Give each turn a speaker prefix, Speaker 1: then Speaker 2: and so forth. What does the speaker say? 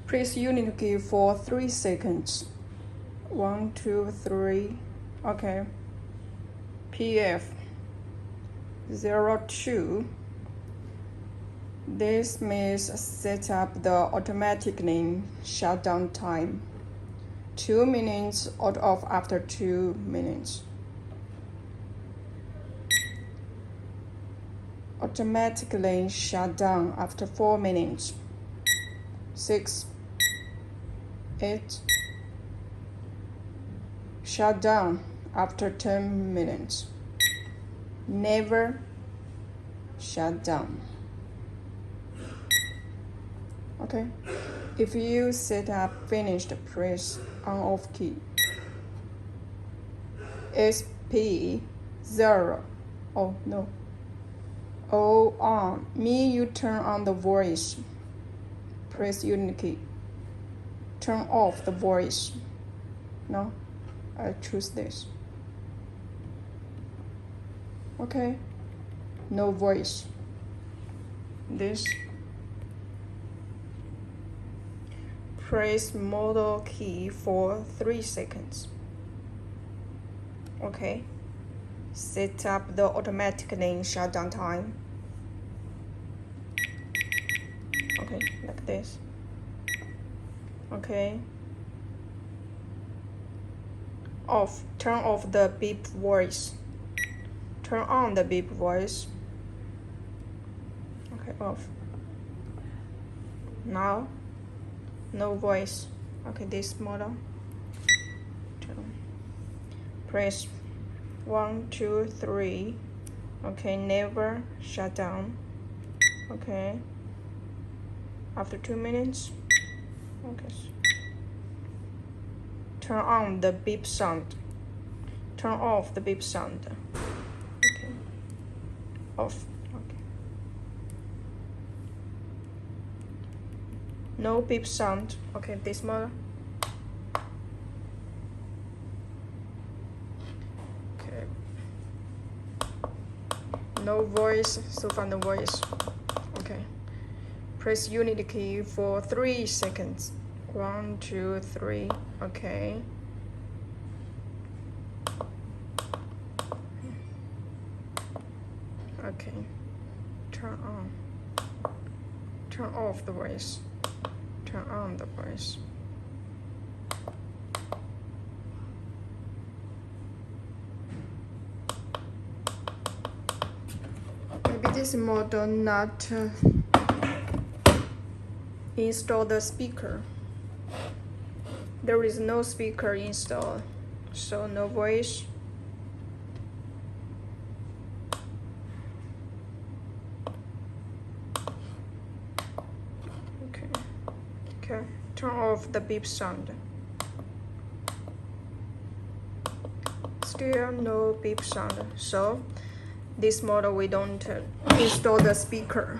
Speaker 1: Press unit key for 3 seconds. 1, 2, 3. Okay. PF 02. This means set up the automatically shutdown time. 2 minutes out of after 2 minutes. Automatically shut down after 4 minutes. 6, 8. Shut down after 10 minutes. Never shut down. Okay. If you set up finished, press on off key. SP 0. Oh no. O on. Mean you turn on the voice. Press unit key. Turn off the voice. No, I choose this. Okay. No voice. This. Press model key for 3 seconds. Okay. Set up the automatically shutdown time. Okay, like this. Okay. Off. Turn off the beep voice. Turn on the beep voice. Okay, off. Now, no voice. Okay, this model. Press 1, 2, 3. Okay, never shut down. Okay. After 2 minutes. Okay. Turn on the beep sound. Turn off the beep sound. Okay. Off. Okay. No beep sound. Okay, this model. Okay. No voice. So far no voice. Okay. Press unit key for 3 seconds. 1, 2, 3. Okay. Okay. Turn on. Turn off the voice. Turn on the voice. Maybe this model not install the speaker. There is no speaker installed, so no voice. Okay. Okay. Turn off the beep sound. Still no beep sound. So this model we don't install the speaker.